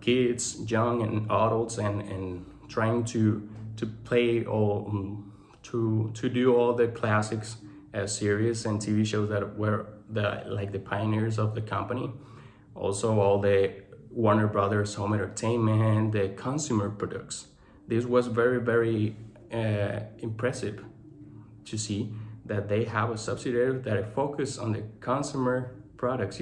kids, young and adults, and trying to play all, to do all the classics series and TV shows that were the pioneers of the company. Also all the Warner Brothers Home Entertainment, the consumer products. This was very, very impressive to see that they have a subsidiary that focus on the consumer products.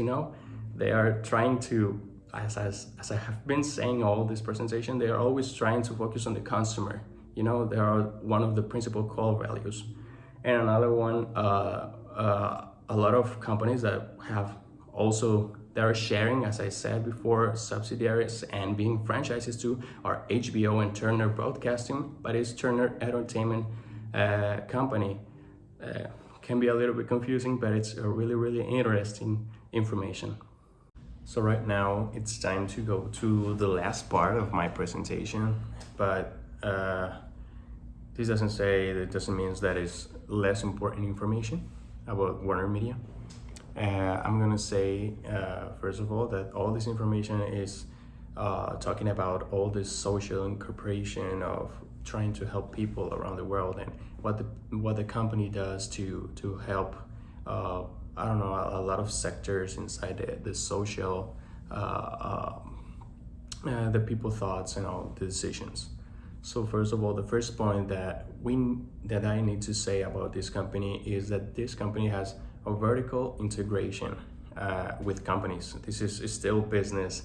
They are trying to, as I have been saying all this presentation, they are always trying to focus on the consumer. They are one of the principal core values. And another one, a lot of companies that are sharing, as I said before, subsidiaries and being franchises too, are HBO and Turner Broadcasting, but it's Turner Entertainment company. Can be a little bit confusing, but it's a really, really interesting information. So right now it's time to go to the last part of my presentation, but this doesn't mean that it's less important information about Warner Media. I'm gonna say, first of all, that all this information is talking about all this social incorporation of trying to help people around the world, and what the company does to help, I don't know, a lot of sectors inside the social, the people thoughts and all the decisions. So first of all, the first point that I need to say about this company is that this company has a vertical integration with companies. This is still business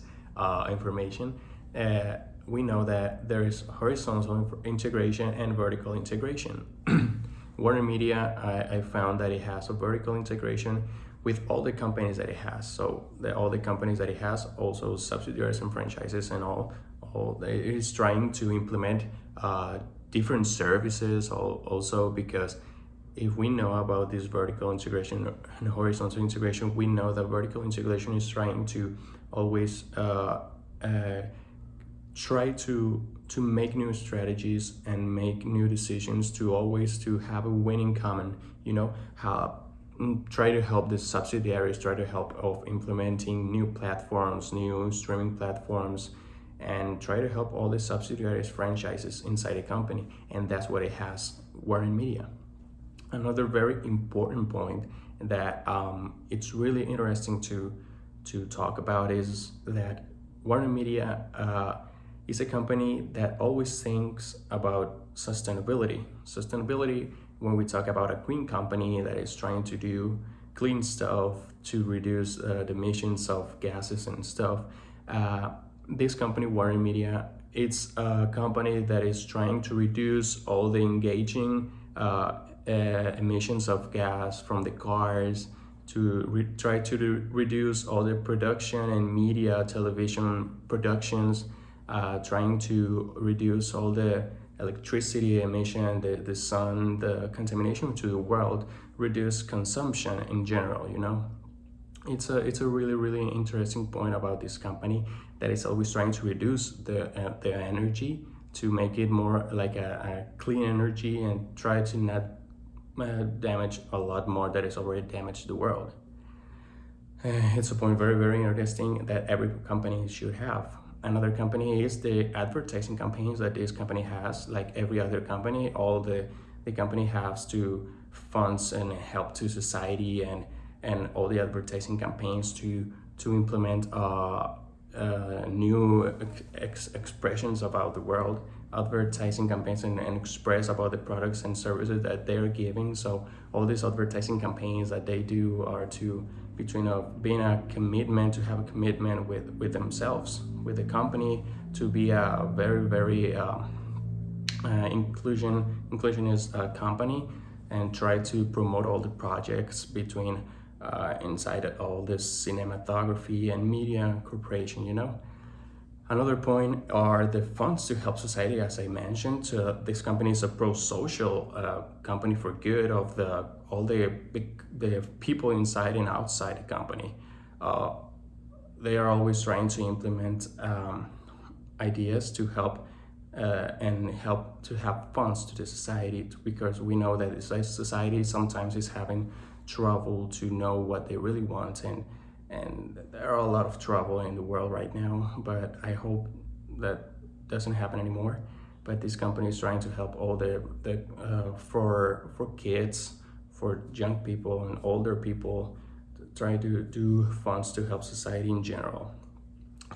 information. We know that there is horizontal integration and vertical integration. Warner Media, I found that it has a vertical integration with all the companies that it has. So all the companies that it has, also subsidiaries and franchises and all it is trying to implement different services also, because if we know about this vertical integration and horizontal integration, we know that vertical integration is trying to always try to make new strategies and make new decisions to always to have a winning common, try to help the subsidiaries, try to help of implementing new platforms, new streaming platforms, and try to help all the subsidiaries, franchises inside a company. And that's what it has, Warner Media. Another very important point that it's really interesting to talk about is that Warner Media is a company that always thinks about sustainability. Sustainability, when we talk about a green company that is trying to do clean stuff, to reduce the emissions of gases and stuff. Uh, this company, WarnerMedia, it's a company that is trying to reduce all the engaging emissions of gas from the cars, to try to reduce all the production and media, television productions, trying to reduce all the electricity emission, the sun, the contamination to the world, reduce consumption in general, you know. It's a really really interesting point about this company, that is always trying to reduce the energy, to make it more like a clean energy, and try to not damage a lot more that is already damaged the world. It's a point very very interesting that every company should have. Another company is the advertising campaigns that this company has. Like every other company, all the company has to funds and help to society, and all the advertising campaigns to implement new expressions about the world, advertising campaigns, and express about the products and services that they're giving. So all these advertising campaigns that they do are to between being a commitment, to have a commitment with themselves, with the company, to be a very very inclusionist company, and try to promote all the projects between inside all this cinematography and media corporation, you know. Another point are the funds to help society, as I mentioned. This company is a pro-social company for good of all the people inside and outside the company. They are always trying to implement ideas to help and help to have funds to the society, because we know that society sometimes is having trouble to know what they really want, and there are a lot of trouble in the world right now, but I hope that doesn't happen anymore. But this company is trying to help all the for kids, for young people and older people, try to do funds to help society in general,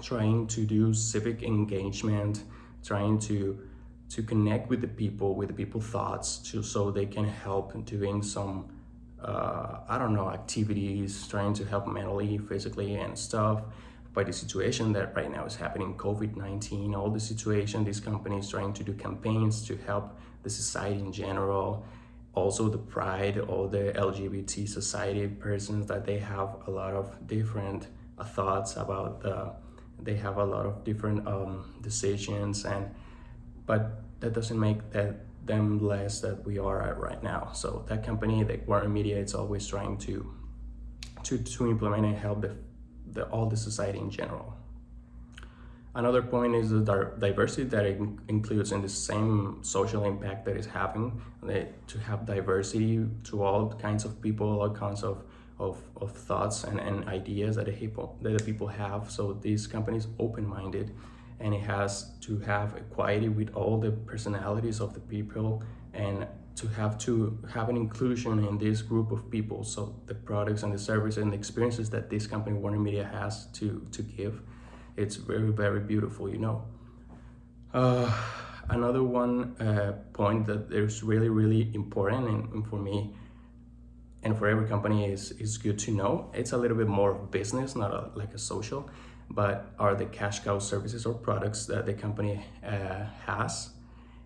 trying to do civic engagement, trying to connect with the people thoughts, so they can help in doing some I don't know, activities, trying to help mentally, physically and stuff. By the situation that right now is happening, COVID-19, all the situation, these companies trying to do campaigns to help the society in general. Also the pride, all the LGBT society persons, that they have a lot of different thoughts about they have a lot of different decisions, but that doesn't make them less that we are at right now. So that company, the WarnerMedia, it's always trying to implement and help all the society in general. Another point is the diversity that it includes in the same social impact that is having, to have diversity to all kinds of people, all kinds of thoughts and ideas that the people have. So these companies open-minded, and it has to have equality with all the personalities of the people, and to have an inclusion in this group of people. So the products and the services and the experiences that this company WarnerMedia has to give, it's very very beautiful, you know. Another one point that is really really important, and for me and for every company is good to know. It's a little bit more of business, not like a social, but are the cash cow services or products that the company has.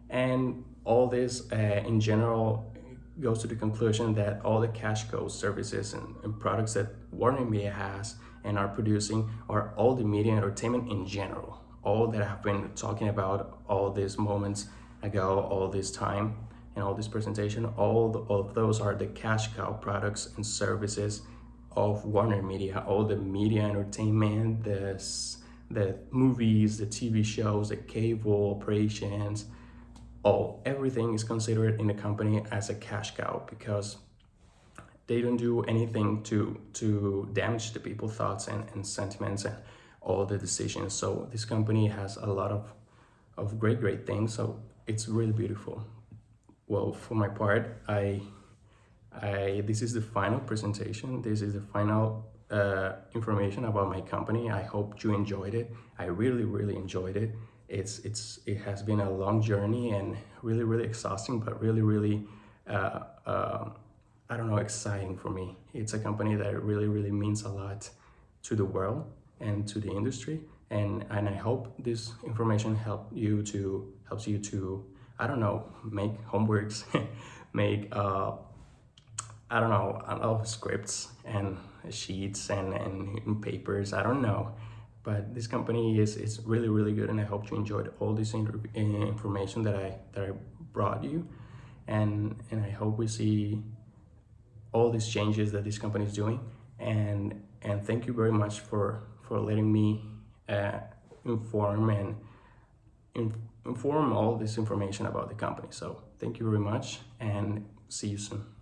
And all this in general goes to the conclusion that all the cash cow services and products that WarnerMedia has and are producing are all the media entertainment in general. All that I've been talking about all these moments ago, all this time, and all this presentation, all of those are the cash cow products and services of WarnerMedia. All the media entertainment, the movies, the TV shows, the cable operations, everything is considered in the company as a cash cow, because they don't do anything to damage the people's thoughts and sentiments and all the decisions. So this company has a lot of great things. So it's really beautiful. Well, for my part, this is the final presentation. This is the final information about my company. I hope you enjoyed it. I really enjoyed it. It has been a long journey and really exhausting, but really I don't know, exciting for me. It's a company that really, really means a lot to the world and to the industry. And I hope this information helps you to, I don't know, make homeworks, make I don't know, a lot of scripts and sheets and papers. I don't know, but this company is really, really good, and I hope you enjoyed all this information that I brought you, and I hope we see all these changes that this company is doing. And thank you very much for letting me uh, inform and inform all this information about the company. So thank you very much, and see you soon.